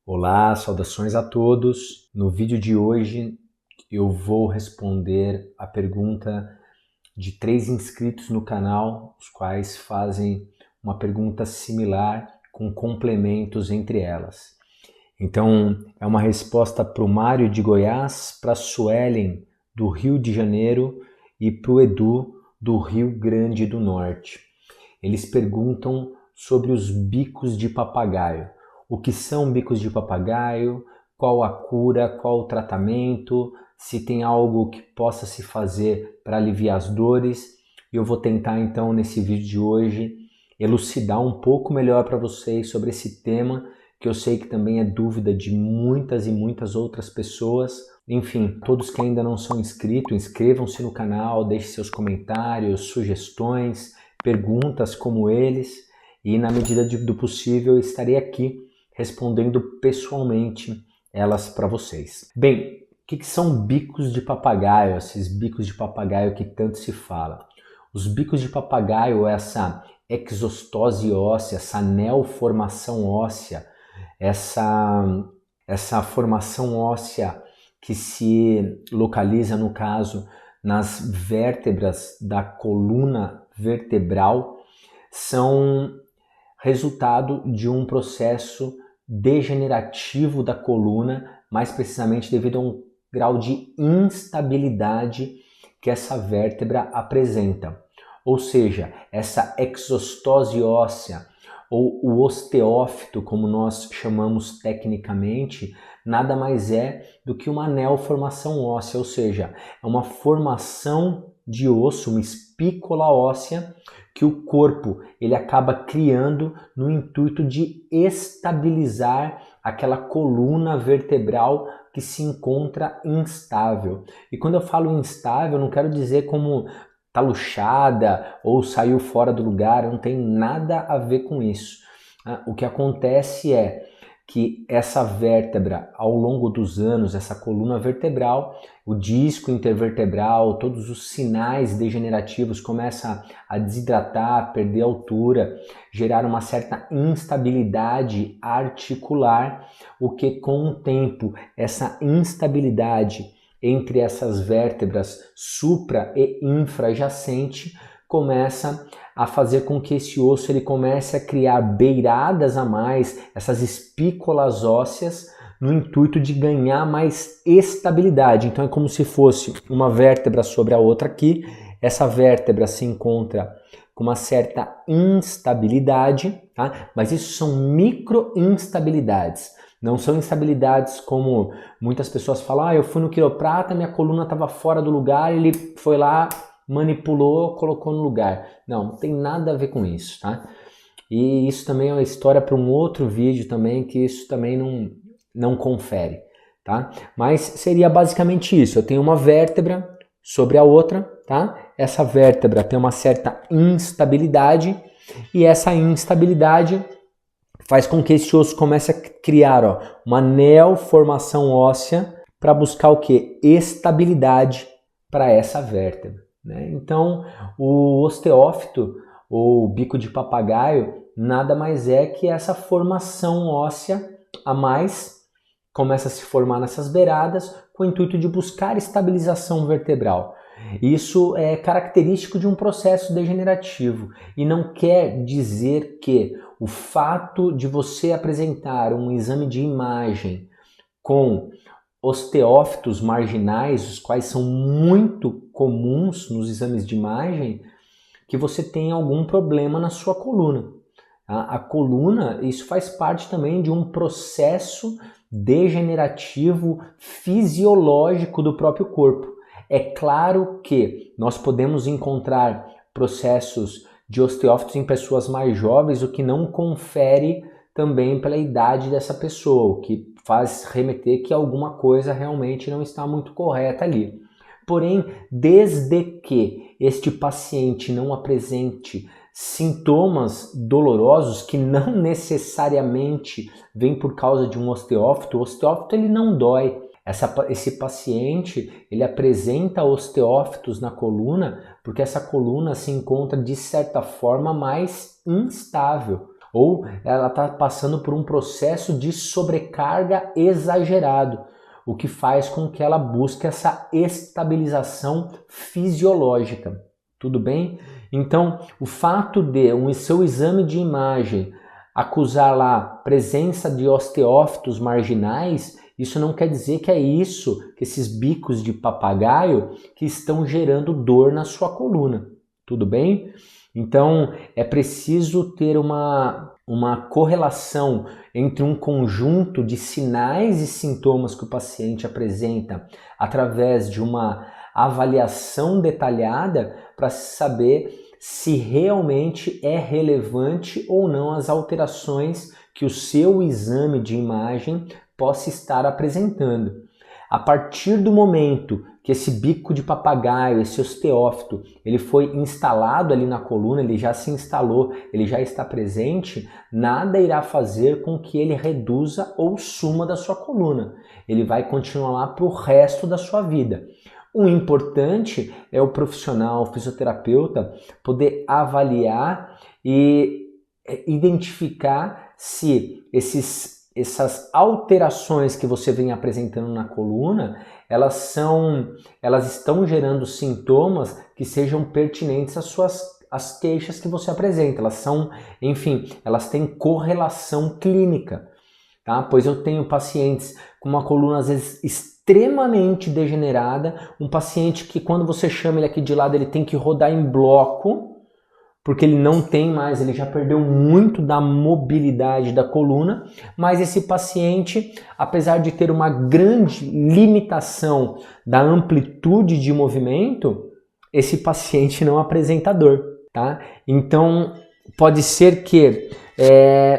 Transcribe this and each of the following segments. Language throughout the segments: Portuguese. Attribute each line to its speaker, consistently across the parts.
Speaker 1: Olá, saudações a todos. No vídeo de hoje eu vou responder a pergunta de 3 inscritos no canal, os quais fazem uma pergunta similar com complementos entre elas. Então, é uma resposta para o Mário de Goiás, para a Suelen do Rio de Janeiro e para o Edu do Rio Grande do Norte. Eles perguntam sobre os bicos de papagaio. O que são bicos de papagaio, qual a cura, qual o tratamento, se tem algo que possa se fazer para aliviar as dores. Eu vou tentar então nesse vídeo de hoje elucidar um pouco melhor para vocês sobre esse tema, que eu sei que também é dúvida de muitas e muitas outras pessoas. Enfim, todos que ainda não são inscritos, inscrevam-se no canal, deixem seus comentários, sugestões, perguntas como eles, e na medida do possível eu estarei aqui respondendo pessoalmente elas para vocês. Bem, o que são bicos de papagaio, esses bicos de papagaio que tanto se fala? Os bicos de papagaio, essa exostose óssea, essa neoformação óssea, essa formação óssea que se localiza, no caso, nas vértebras da coluna vertebral, são resultado de um processo degenerativo da coluna, mais precisamente devido a um grau de instabilidade que essa vértebra apresenta. Ou seja, essa exostose óssea, ou o osteófito, como nós chamamos tecnicamente, nada mais é do que uma neoformação óssea, ou seja, é uma formação de osso, uma espícula óssea que o corpo ele acaba criando no intuito de estabilizar aquela coluna vertebral que se encontra instável. E quando eu falo instável, não quero dizer como tá luxada ou saiu fora do lugar, não tem nada a ver com isso. O que acontece é que essa vértebra, ao longo dos anos, essa coluna vertebral, o disco intervertebral, todos os sinais degenerativos começam a desidratar, perder altura, gerar uma certa instabilidade articular, o que com o tempo, essa instabilidade entre essas vértebras supra e infrajacente começa a fazer com que esse osso ele comece a criar beiradas a mais, essas espículas ósseas, no intuito de ganhar mais estabilidade. Então é como se fosse uma vértebra sobre a outra aqui, essa vértebra se encontra com uma certa instabilidade, tá? Mas isso são micro-instabilidades. Não são instabilidades como muitas pessoas falam, eu fui no quiroprata, minha coluna estava fora do lugar, ele foi lá, manipulou, colocou no lugar. Não tem nada a ver com isso, tá? E isso também é uma história para um outro vídeo também, que isso também não confere, tá? Mas seria basicamente isso, eu tenho uma vértebra sobre a outra, tá? Essa vértebra tem uma certa instabilidade e essa instabilidade faz com que esse osso comece a criar uma neoformação óssea para buscar o que? Estabilidade para essa vértebra. Né? Então, o osteófito, ou bico de papagaio, nada mais é que essa formação óssea a mais começa a se formar nessas beiradas com o intuito de buscar estabilização vertebral. Isso é característico de um processo degenerativo e não quer dizer que o fato de você apresentar um exame de imagem com osteófitos marginais, os quais são muito comuns nos exames de imagem, que você tem algum problema na sua coluna. A coluna, isso faz parte também de um processo degenerativo fisiológico do próprio corpo. É claro que nós podemos encontrar processos de osteófitos em pessoas mais jovens, o que não confere também pela idade dessa pessoa, o que faz remeter que alguma coisa realmente não está muito correta ali. Porém, desde que este paciente não apresente sintomas dolorosos que não necessariamente vêm por causa de um osteófito, o osteófito ele não dói. Esse paciente ele apresenta osteófitos na coluna porque essa coluna se encontra de certa forma mais instável. ou ela está passando por um processo de sobrecarga exagerado, o que faz com que ela busque essa estabilização fisiológica. Tudo bem? Então, o fato de o seu exame de imagem acusar lá presença de osteófitos marginais, isso não quer dizer que é isso, que esses bicos de papagaio que estão gerando dor na sua coluna. Tudo bem? Então, é preciso ter uma correlação entre um conjunto de sinais e sintomas que o paciente apresenta através de uma avaliação detalhada para saber se realmente é relevante ou não as alterações que o seu exame de imagem possa estar apresentando. A partir do momento que esse bico de papagaio, esse osteófito, ele foi instalado ali na coluna, ele já se instalou, ele já está presente, nada irá fazer com que ele reduza ou suma da sua coluna. Ele vai continuar lá para o resto da sua vida. O importante é o profissional, o fisioterapeuta, poder avaliar e identificar se essas alterações que você vem apresentando na coluna, elas estão gerando sintomas que sejam pertinentes às queixas que você apresenta. Elas têm correlação clínica, tá? Pois eu tenho pacientes com uma coluna às vezes extremamente degenerada, um paciente que quando você chama ele aqui de lado, ele tem que rodar em bloco, porque ele não tem mais, ele já perdeu muito da mobilidade da coluna, mas esse paciente, apesar de ter uma grande limitação da amplitude de movimento, esse paciente não apresenta dor, tá? Então, pode ser que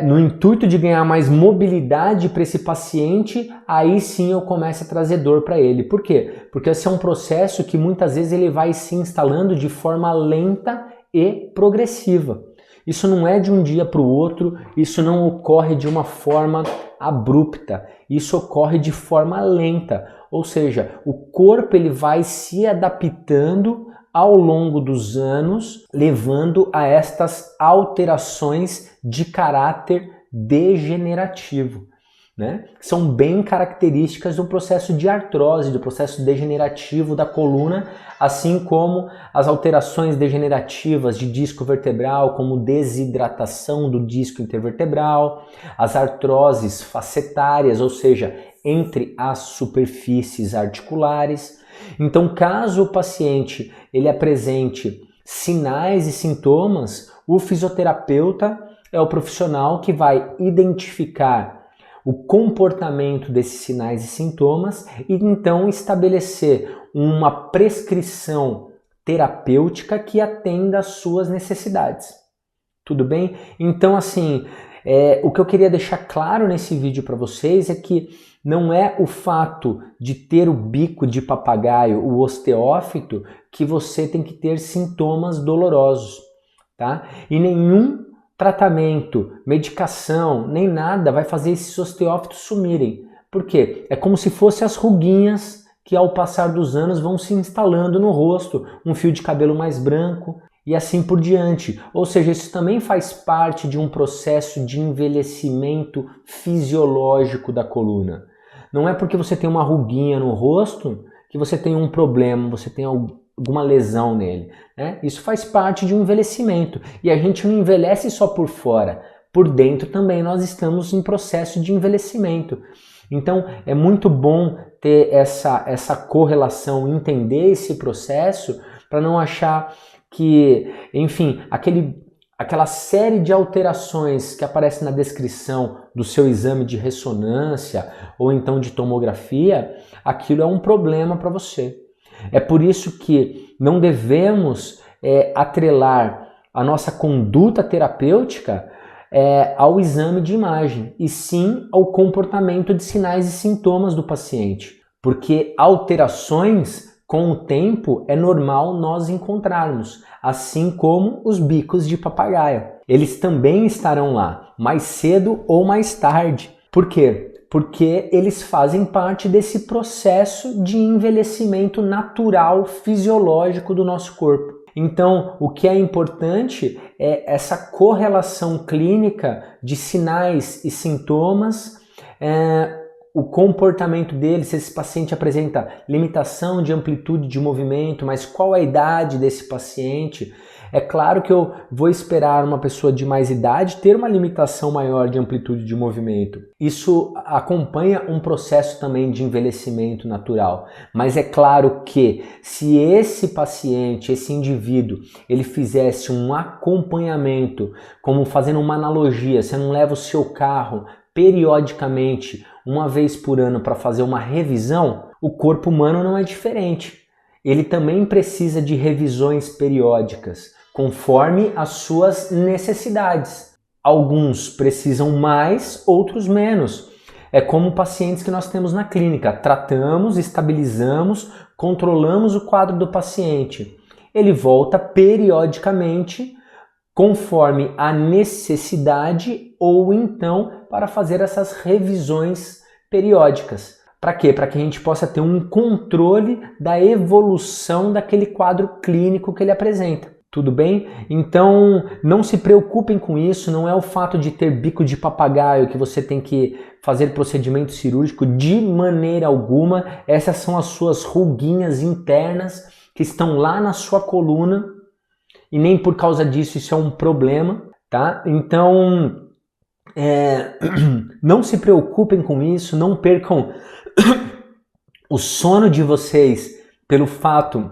Speaker 1: no intuito de ganhar mais mobilidade para esse paciente, aí sim eu comece a trazer dor para ele. Por quê? Porque esse é um processo que muitas vezes ele vai se instalando de forma lenta e progressiva. Isso não é de um dia para o outro, isso não ocorre de uma forma abrupta, isso ocorre de forma lenta, ou seja, o corpo ele vai se adaptando ao longo dos anos, levando a estas alterações de caráter degenerativo, né? São bem características do processo de artrose, do processo degenerativo da coluna, assim como as alterações degenerativas de disco vertebral, como desidratação do disco intervertebral, as artroses facetárias, ou seja, entre as superfícies articulares. Então, caso o paciente ele apresente sinais e sintomas, o fisioterapeuta é o profissional que vai identificar o comportamento desses sinais e sintomas e então estabelecer uma prescrição terapêutica que atenda às suas necessidades. Tudo bem? Então, assim, o que eu queria deixar claro nesse vídeo para vocês é que não é o fato de ter o bico de papagaio, o osteófito, que você tem que ter sintomas dolorosos, tá? E nenhum tratamento, medicação, nem nada vai fazer esses osteófitos sumirem. Por quê? É como se fossem as ruguinhas que ao passar dos anos vão se instalando no rosto, um fio de cabelo mais branco e assim por diante. Ou seja, isso também faz parte de um processo de envelhecimento fisiológico da coluna. Não é porque você tem uma ruguinha no rosto que você tem um problema, você tem alguma lesão nele, né? Isso faz parte de um envelhecimento e a gente não envelhece só por fora, por dentro também nós estamos em processo de envelhecimento. Então é muito bom ter essa correlação, entender esse processo para não achar que, enfim, aquela série de alterações que aparece na descrição do seu exame de ressonância ou então de tomografia, aquilo é um problema para você. É por isso que não devemos atrelar a nossa conduta terapêutica ao exame de imagem, e sim ao comportamento de sinais e sintomas do paciente. Porque alterações, com o tempo, é normal nós encontrarmos, assim como os bicos de papagaio. Eles também estarão lá, mais cedo ou mais tarde. Por quê? Porque eles fazem parte desse processo de envelhecimento natural, fisiológico do nosso corpo. Então, o que é importante é essa correlação clínica de sinais e sintomas, o comportamento dele, se esse paciente apresenta limitação de amplitude de movimento, mas qual a idade desse paciente? É claro que eu vou esperar uma pessoa de mais idade ter uma limitação maior de amplitude de movimento. Isso acompanha um processo também de envelhecimento natural. Mas é claro que se esse paciente, esse indivíduo, ele fizesse um acompanhamento, como fazendo uma analogia, você não leva o seu carro periodicamente, uma vez por ano, para fazer uma revisão, o corpo humano não é diferente. Ele também precisa de revisões periódicas, conforme as suas necessidades. Alguns precisam mais, outros menos. É como pacientes que nós temos na clínica. Tratamos, estabilizamos, controlamos o quadro do paciente. Ele volta periodicamente, conforme a necessidade, ou então para fazer essas revisões periódicas. Para quê? Para que a gente possa ter um controle da evolução daquele quadro clínico que ele apresenta. Tudo bem? Então, não se preocupem com isso, não é o fato de ter bico de papagaio que você tem que fazer procedimento cirúrgico de maneira alguma. Essas são as suas ruguinhas internas que estão lá na sua coluna e nem por causa disso isso é um problema, tá? Então, não se preocupem com isso, não percam o sono de vocês pelo fato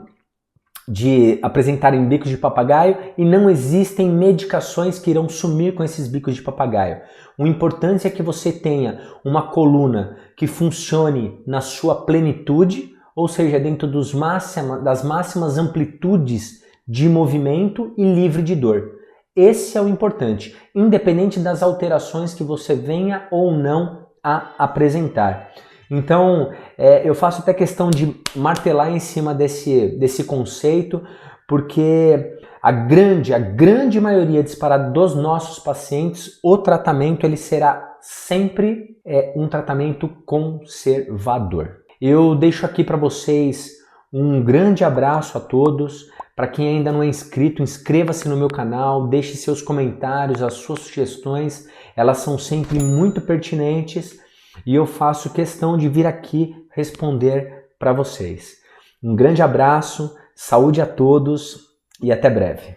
Speaker 1: de apresentarem bicos de papagaio, e não existem medicações que irão sumir com esses bicos de papagaio. O importante é que você tenha uma coluna que funcione na sua plenitude, ou seja, dentro das máximas amplitudes de movimento e livre de dor. Esse é o importante, independente das alterações que você venha ou não a apresentar. Então, eu faço até questão de martelar em cima desse conceito, porque a grande maioria disparada dos nossos pacientes, o tratamento ele será sempre um tratamento conservador. Eu deixo aqui para vocês um grande abraço a todos. Para quem ainda não é inscrito, inscreva-se no meu canal, deixe seus comentários, as suas sugestões, elas são sempre muito pertinentes. E eu faço questão de vir aqui responder para vocês. Um grande abraço, saúde a todos e até breve.